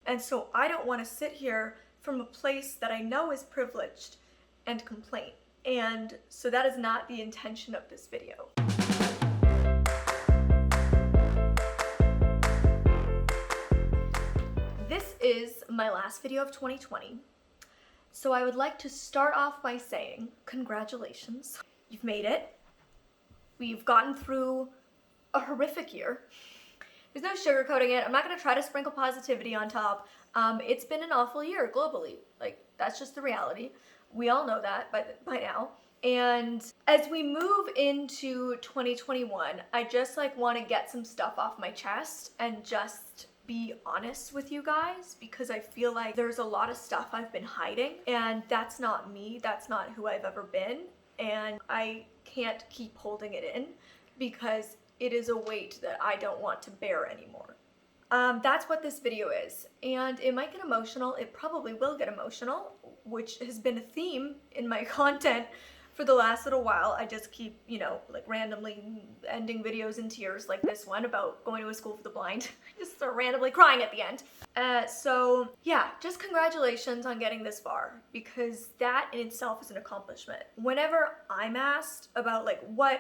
And so I don't want to sit here from a place that I know is privileged and complain. And so that is not the intention of this video. This is my last video of 2020. So I would like to start off by saying congratulations. You've made it. We've gotten through a horrific year. There's no sugarcoating it. I'm not going to try to sprinkle positivity on top. It's been an awful year globally. Like, that's just the reality. We all know that by now. And as we move into 2021, I just want to get some stuff off my chest and just be honest with you guys, because I feel like there's a lot of stuff I've been hiding, and that's not me. That's not who I've ever been. And I can't keep holding it in because it is a weight that I don't want to bear anymore. That's what this video is. And it might get emotional. It probably will get emotional, which has been a theme in my content for the last little while. I just keep, randomly ending videos in tears, like this one about going to a school for the blind. Just start randomly crying at the end. So yeah, just congratulations on getting this far, because that in itself is an accomplishment. Whenever I'm asked about what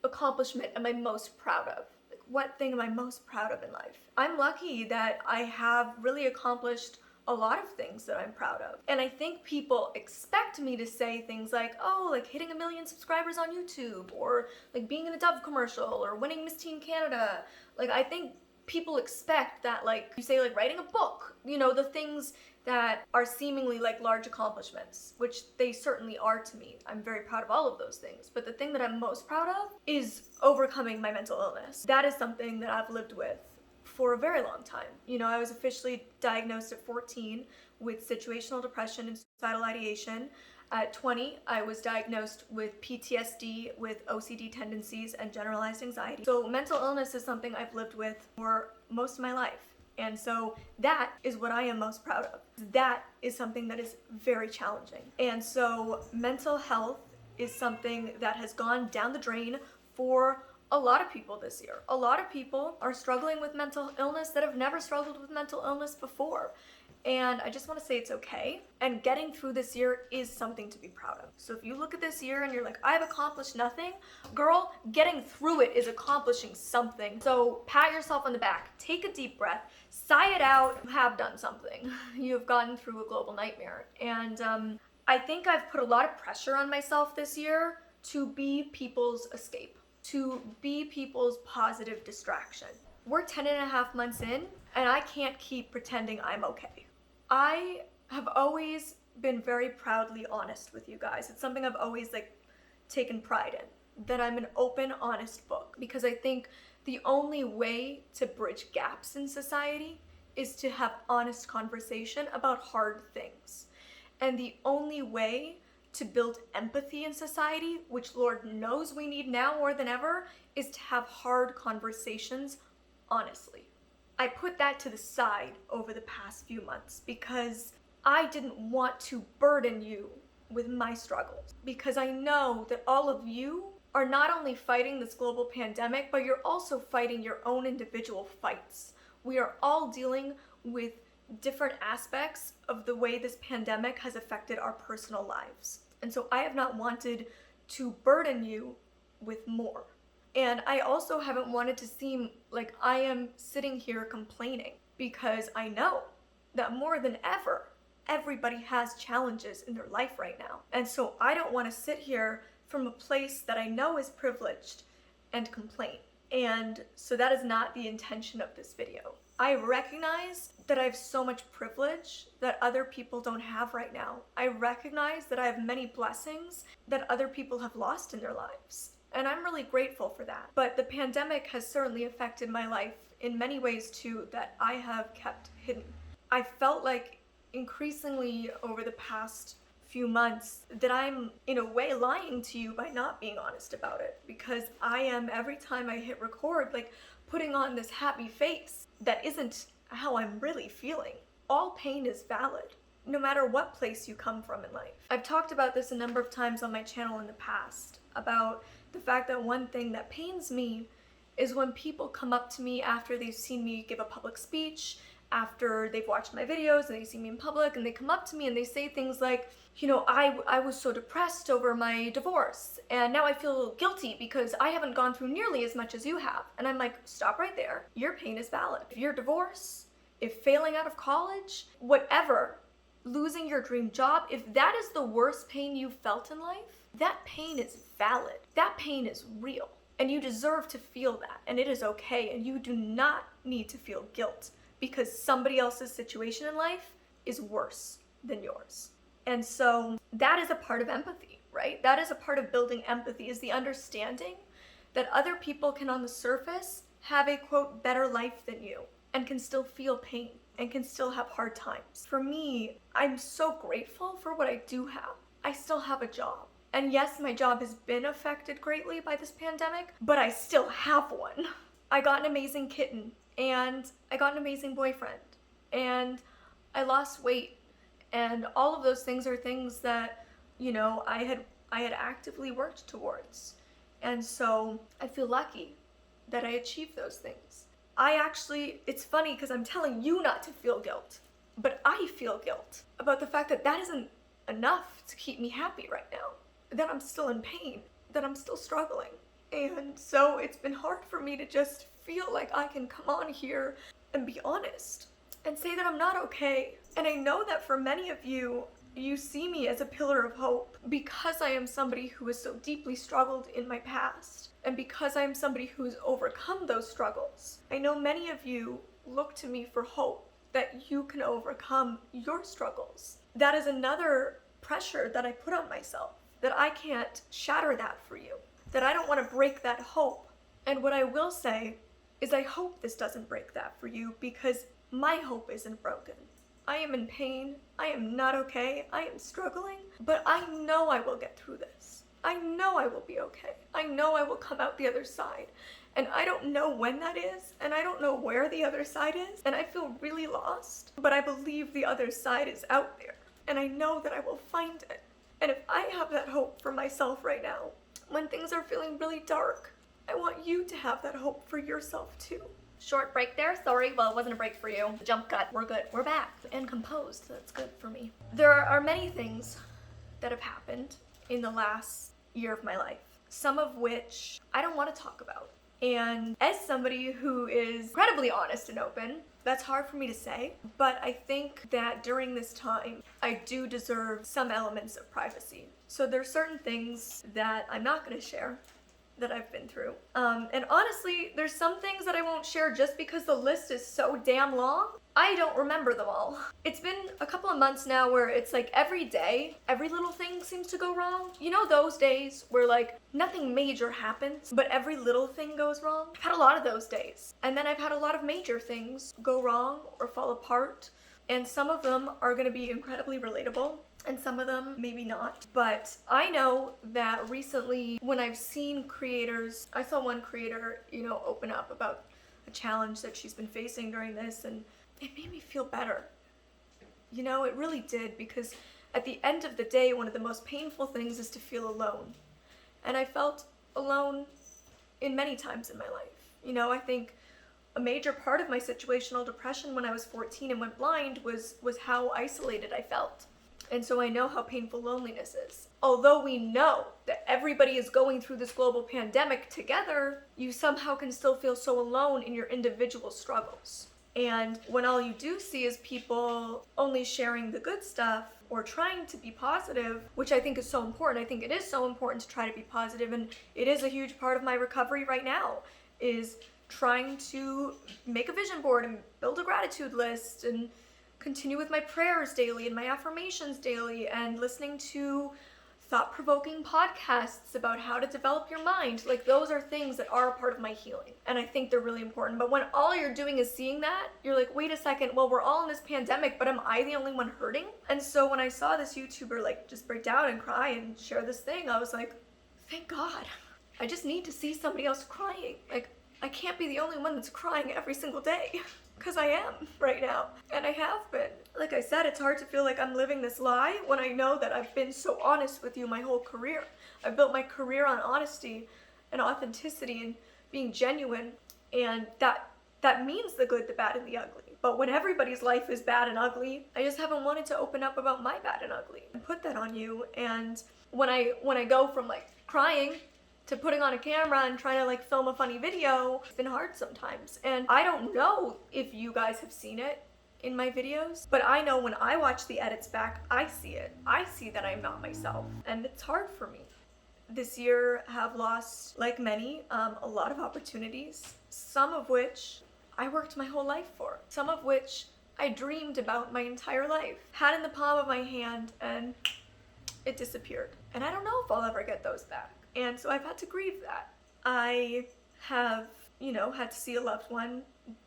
accomplishment am I most proud of, what thing am I most proud of in life, I'm lucky that I have really accomplished a lot of things that I'm proud of. And I think people expect me to say things like, oh, hitting 1 million subscribers on YouTube, or being in a Dove commercial, or winning Miss Teen Canada. I think people expect that you say writing a book, the things that are seemingly large accomplishments, which they certainly are to me. I'm very proud of all of those things. But the thing that I'm most proud of is overcoming my mental illness. That is something that I've lived with for a very long time. I was officially diagnosed at 14 with situational depression and suicidal ideation. At 20, I was diagnosed with PTSD, with OCD tendencies, and generalized anxiety. So mental illness is something I've lived with for most of my life. And so that is what I am most proud of. That is something that is very challenging. And so mental health is something that has gone down the drain for a lot of people this year. A lot of people are struggling with mental illness that have never struggled with mental illness before. And I just want to say it's okay. And getting through this year is something to be proud of. So if you look at this year and you're like, I've accomplished nothing, girl, getting through it is accomplishing something. So pat yourself on the back, take a deep breath, sigh it out. You have done something. You have gotten through a global nightmare. And I think I've put a lot of pressure on myself this year to be people's escape, to be people's positive distraction. We're 10.5 months in, and I can't keep pretending I'm okay. I have always been very proudly honest with you guys. It's something I've always taken pride in, that I'm an open, honest book, because I think the only way to bridge gaps in society is to have honest conversation about hard things. And the only way to build empathy in society, which Lord knows we need now more than ever, is to have hard conversations honestly. I put that to the side over the past few months because I didn't want to burden you with my struggles, because I know that all of you are not only fighting this global pandemic, but you're also fighting your own individual fights. We are all dealing with different aspects of the way this pandemic has affected our personal lives. And so I have not wanted to burden you with more. And I also haven't wanted to seem like I am sitting here complaining, because I know that more than ever, everybody has challenges in their life right now. And so I don't want to sit here from a place that I know is privileged and complain. And so that is not the intention of this video. I recognize that I have so much privilege that other people don't have right now. I recognize that I have many blessings that other people have lost in their lives. And I'm really grateful for that. But the pandemic has certainly affected my life in many ways too that I have kept hidden. I felt like increasingly over the past few months that I'm in a way lying to you by not being honest about it, because I am, every time I hit record, putting on this happy face that isn't how I'm really feeling. All pain is valid, no matter what place you come from in life. I've talked about this a number of times on my channel in the past, about the fact that one thing that pains me is when people come up to me after they've seen me give a public speech, after they've watched my videos and they see me in public and they come up to me and they say things like, you know, I was so depressed over my divorce and now I feel guilty because I haven't gone through nearly as much as you have. And I'm like, stop right there. Your pain is valid. If your divorce, if failing out of college, whatever, losing your dream job, if that is the worst pain you've felt in life, that pain is valid. That pain is real. And you deserve to feel that. And it is okay. And you do not need to feel guilt because somebody else's situation in life is worse than yours. And so that is a part of empathy, right? That is a part of building empathy, is the understanding that other people can on the surface have a quote better life than you and can still feel pain and can still have hard times. For me, I'm so grateful for what I do have. I still have a job. And yes, my job has been affected greatly by this pandemic, but I still have one. I got an amazing kitten and I got an amazing boyfriend and I lost weight. And all of those things are things that, you know, I had actively worked towards. And so I feel lucky that I achieved those things. It's funny because I'm telling you not to feel guilt, but I feel guilt about the fact that that isn't enough to keep me happy right now, that I'm still in pain, that I'm still struggling. And so it's been hard for me to just feel like I can come on here and be honest and say that I'm not okay. And I know that for many of you, you see me as a pillar of hope because I am somebody who has so deeply struggled in my past and because I am somebody who has overcome those struggles. I know many of you look to me for hope that you can overcome your struggles. That is another pressure that I put on myself, that I can't shatter that for you, that I don't want to break that hope. And what I will say is I hope this doesn't break that for you because my hope isn't broken. I am in pain, I am not okay, I am struggling, but I know I will get through this. I know I will be okay. I know I will come out the other side. And I don't know when that is, and I don't know where the other side is, and I feel really lost, but I believe the other side is out there, and I know that I will find it. And if I have that hope for myself right now, when things are feeling really dark, I want you to have that hope for yourself too. Short break there, sorry. Well, it wasn't a break for you. Jump cut, we're good. We're back and composed, that's good for me. There are many things that have happened in the last year of my life, some of which I don't want to talk about. And as somebody who is incredibly honest and open, that's hard for me to say, but I think that during this time, I do deserve some elements of privacy. So there's certain things that I'm not going to share that I've been through. And honestly, there's some things that I won't share just because the list is so damn long. I don't remember them all. It's been a couple of months now where it's like every day, every little thing seems to go wrong. You know those days where like nothing major happens, but every little thing goes wrong? I've had a lot of those days. And then I've had a lot of major things go wrong or fall apart. And some of them are gonna be incredibly relatable, and some of them maybe not. But I know that recently when I've seen creators, I saw one creator, you know, open up about a challenge that she's been facing during this, and it made me feel better. You know, it really did, because at the end of the day, one of the most painful things is to feel alone. And I felt alone in many times in my life. You know, I think a major part of my situational depression when I was 14 and went blind was how isolated I felt. And so I know how painful loneliness is. Although we know that everybody is going through this global pandemic together, you somehow can still feel so alone in your individual struggles. And when all you do see is people only sharing the good stuff or trying to be positive, which I think is so important. I think it is so important to try to be positive, and it is a huge part of my recovery right now, is trying to make a vision board and build a gratitude list and continue with my prayers daily and my affirmations daily and listening to thought-provoking podcasts about how to develop your mind. Like, those are things that are a part of my healing, and I think they're really important. But when all you're doing is seeing that, you're like, wait a second, well, we're all in this pandemic, but am I the only one hurting? And so when I saw this YouTuber like just break down and cry and share this thing, I was like, thank God. I just need to see somebody else crying. Like, I can't be the only one that's crying every single day, because I am right now, and I have been. Like I said, it's hard to feel like I'm living this lie when I know that I've been so honest with you my whole career. I've built my career on honesty and authenticity and being genuine, and that means the good, the bad, and the ugly. But when everybody's life is bad and ugly, I just haven't wanted to open up about my bad and ugly and put that on you. And when I go from like crying to putting on a camera and trying to like film a funny video, it's been hard sometimes. And I don't know if you guys have seen it in my videos, but I know when I watch the edits back, I see it. I see that I'm not myself, and it's hard for me. This year have lost, like many, a lot of opportunities, some of which I worked my whole life for, some of which I dreamed about my entire life, had in the palm of my hand, and it disappeared. And I don't know if I'll ever get those back. And so I've had to grieve that. I have, had to see a loved one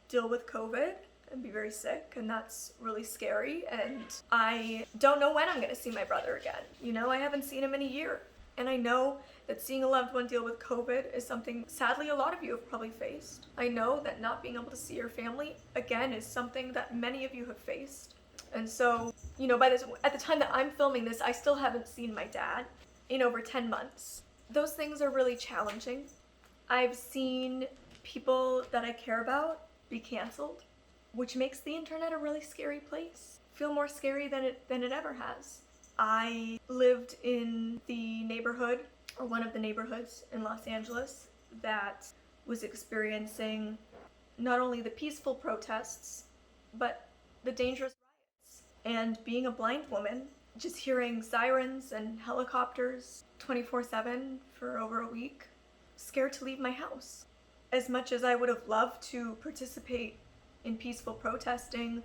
deal with COVID and be very sick, and that's really scary. And I don't know when I'm gonna see my brother again. I haven't seen him in a year. And I know that seeing a loved one deal with COVID is something, sadly, a lot of you have probably faced. I know that not being able to see your family, again, is something that many of you have faced. And so, at the time that I'm filming this, I still haven't seen my dad in over 10 months. Those things are really challenging. I've seen people that I care about be canceled, which makes the internet a really scary place. Feel more scary than it ever has. I lived in the neighborhood, or one of the neighborhoods in Los Angeles, that was experiencing not only the peaceful protests, but the dangerous riots. And being a blind woman, just hearing sirens and helicopters 24/7 for over a week, scared to leave my house. As much as I would have loved to participate in peaceful protesting,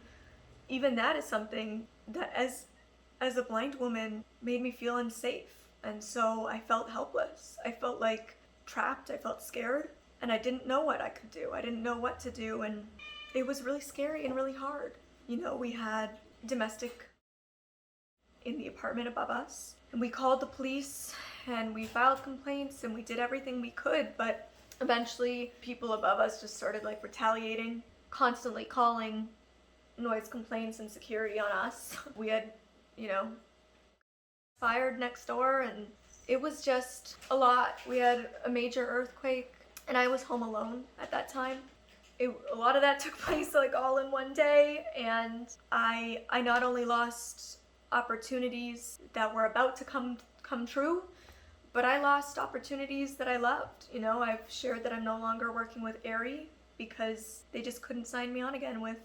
even that is something that as a blind woman made me feel unsafe. And so I felt helpless. I felt like trapped. I felt scared, and I didn't know what I could do. I didn't know what to do, and it was really scary and really hard. We had domestic in the apartment above us, and we called the police and we filed complaints and we did everything we could, but eventually people above us just started like retaliating, constantly calling noise complaints and security on us. We had fired next door, and it was just a lot. We had a major earthquake, and I was home alone at that time. A lot of that took place like all in one day, and I not only lost opportunities that were about to come true, but I lost opportunities that I loved. I've shared that I'm no longer working with Ari because they just couldn't sign me on again with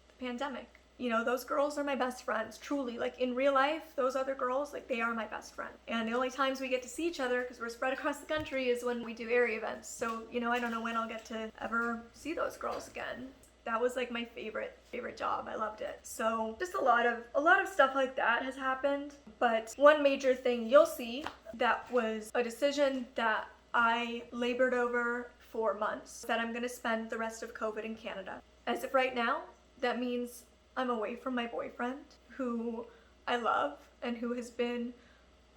the pandemic. Those girls are my best friends, truly. Like in real life, those other girls, like they are my best friend. And the only times we get to see each other, because we're spread across the country, is when we do area events. So, I don't know when I'll get to ever see those girls again. That was like my favorite job. I loved it. So just a lot of stuff like that has happened. But one major thing you'll see that was a decision that I labored over for months, that I'm gonna spend the rest of COVID in Canada. As of right now, that means I'm away from my boyfriend, who I love and who has been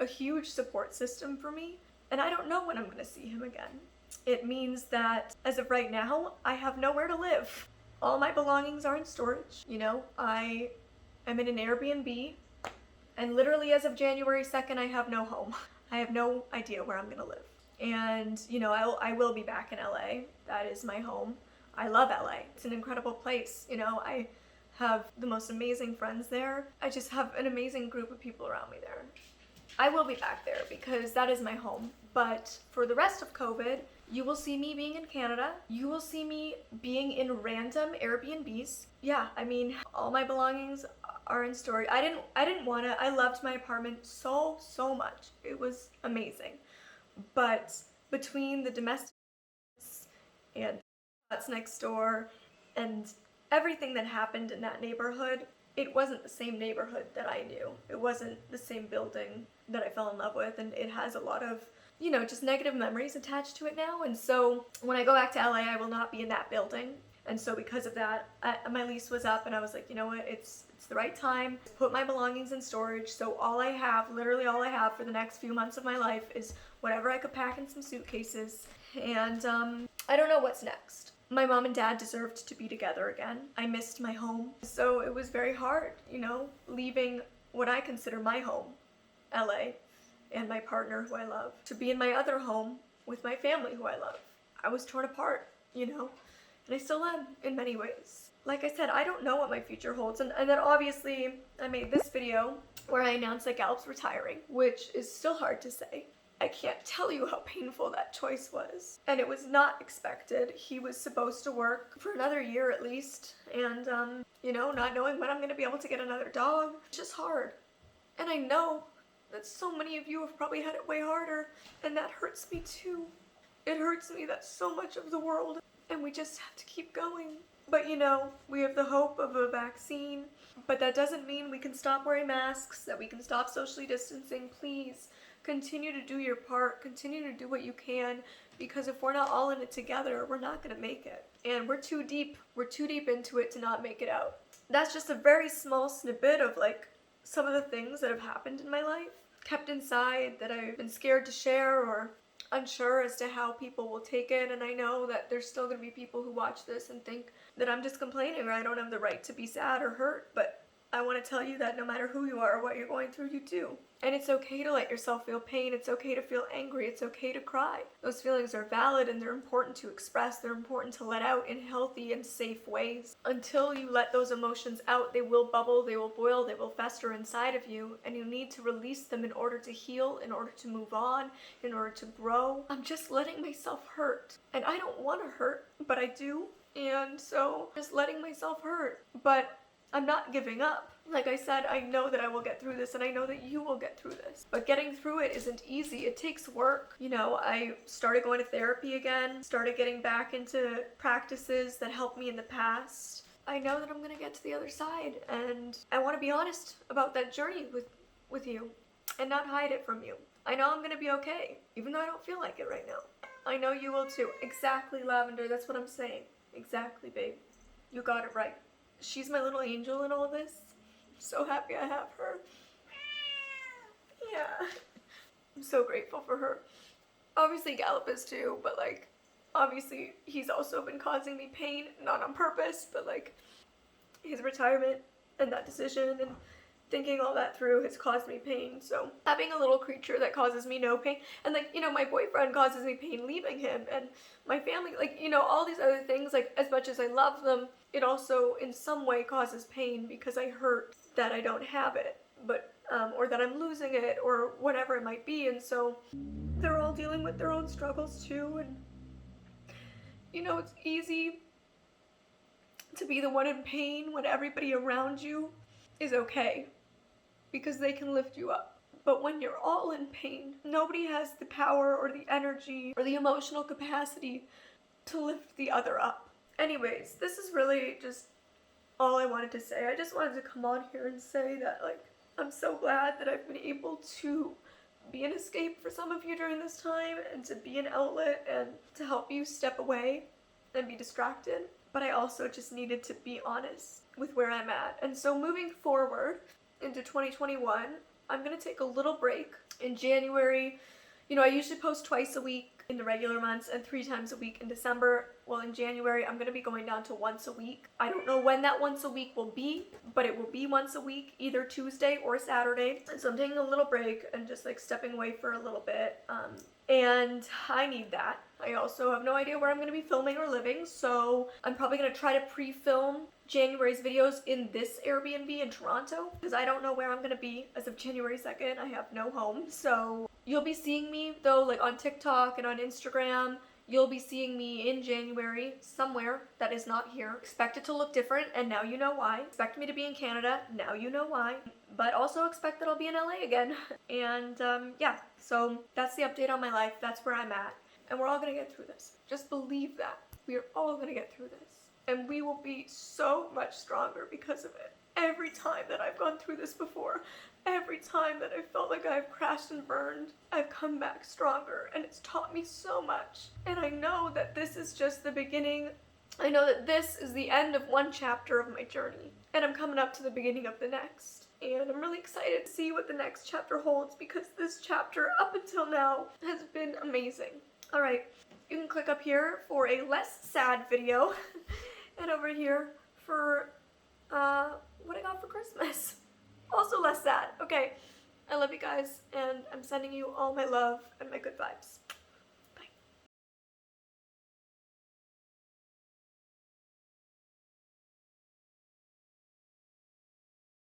a huge support system for me, and I don't know when I'm gonna see him again. It means that as of right now, I have nowhere to live. All my belongings are in storage. I am in an Airbnb, and literally as of January 2nd, I have no home. I have no idea where I'm gonna live. And, I will be back in LA. That is my home. I love LA. It's an incredible place. I have the most amazing friends there. I just have an amazing group of people around me there. I will be back there because that is my home. But for the rest of COVID, you will see me being in Canada. You will see me being in random Airbnbs. Yeah, all my belongings are in storage. I loved my apartment so much. It was amazing. But between the domestic and that's next door and everything that happened in that neighborhood, it wasn't the same neighborhood that I knew. It wasn't the same building that I fell in love with, and it has a lot of, just negative memories attached to it now. And so when I go back to LA, I will not be in that building. And so because of that, my lease was up, and I was like, you know what, it's the right time to put my belongings in storage. So literally all I have for the next few months of my life is whatever I could pack in some suitcases. And I don't know what's next. My mom and dad deserved to be together again. I missed my home. So it was very hard, leaving what I consider my home, LA, and my partner who I love, to be in my other home with my family who I love. I was torn apart, and I still am in many ways. like I said, I don't know what my future holds. And then obviously I made this video where I announced that Gallup's retiring, which is still hard to say. I can't tell you how painful that choice was. And it was not expected. He was supposed to work for another year at least. And, you know, not knowing when I'm gonna be able to get another dog, it's just hard. And I know that so many of you have probably had it way harder, and that hurts me too. It hurts me that so much of the world, and we just have to keep going. But you know, we have the hope of a vaccine, but that doesn't mean we can stop wearing masks, that we can stop socially distancing. Please continue to do your part, continue to do what you can, because if we're not all in it together, we're not gonna make it. And we're too deep into it to not make it out. That's just a very small snippet of like some of the things that have happened in my life, kept inside, that I've been scared to share or unsure as to how people will take it. And I know that there's still going to be people who watch this and think that I'm just complaining or I don't have the right to be sad or hurt, but I want to tell you that no matter who you are or what you're going through, you do. And it's okay to let yourself feel pain. It's okay to feel angry. It's okay to cry. Those feelings are valid and they're important to express. They're important to let out in healthy and safe ways. Until you let those emotions out, they will bubble, they will boil, they will fester inside of you, and you need to release them in order to heal, in order to move on, in order to grow. I'm just letting myself hurt. And I don't want to hurt, but I do. And so just letting myself hurt. But I'm not giving up. Like I said, I know that I will get through this and I know that you will get through this. But getting through it isn't easy. It takes work. You know, I started going to therapy again, started getting back into practices that helped me in the past. I know that I'm gonna get to the other side, and I want to be honest about that journey with you and not hide it from you. I know I'm gonna be okay, even though I don't feel like it right now. I know you will too. Exactly, Lavender, that's what I'm saying. Exactly, babe. You got it right. She's my little angel in all this. I'm so happy I have her. Yeah. I'm so grateful for her. Obviously Gallup is too, but like, obviously he's also been causing me pain, not on purpose, but like his retirement and that decision and thinking all that through has caused me pain. So having a little creature that causes me no pain, and like, you know, my boyfriend causes me pain leaving him, and my family, like, you know, all these other things, like as much as I love them, it also in some way causes pain because I hurt that I don't have it, but or that I'm losing it or whatever it might be. And so they're all dealing with their own struggles too. And you know, it's easy to be the one in pain when everybody around you is okay, because they can lift you up. But when you're all in pain, nobody has the power or the energy or the emotional capacity to lift the other up. Anyways, this is really just all I wanted to say. I just wanted to come on here and say that, like, I'm so glad that I've been able to be an escape for some of you during this time and to be an outlet and to help you step away and be distracted. But I also just needed to be honest with where I'm at. And so moving forward into 2021, I'm gonna take a little break in January. You know, I usually post twice a week in the regular months and 3 times a week in December. Well, in January, I'm gonna be going down to once a week. I don't know when that once a week will be, but it will be once a week, either Tuesday or Saturday. And so I'm taking a little break and just like stepping away for a little bit. And I need that. I also have no idea where I'm going to be filming or living, so I'm probably going to try to pre-film January's videos in this Airbnb in Toronto, because I don't know where I'm going to be as of January 2nd. I have no home, so you'll be seeing me though, like on TikTok and on Instagram. You'll be seeing me in January somewhere that is not here. Expect it to look different, and now you know why. Expect me to be in Canada, now you know why. But also expect that I'll be in LA again. And yeah, so that's the update on my life. That's where I'm at. And we're all gonna get through this. Just believe that. We are all gonna get through this. And we will be so much stronger because of it. Every time that I've gone through this before, every time that I felt like I've crashed and burned, I've come back stronger, and it's taught me so much. And I know that this is just the beginning. I know that this is the end of one chapter of my journey, and I'm coming up to the beginning of the next. And I'm really excited to see what the next chapter holds, because this chapter up until now has been amazing. All right, you can click up here for a less sad video and over here for what I got for Christmas. Also less sad. Okay, I love you guys, and I'm sending you all my love and my good vibes.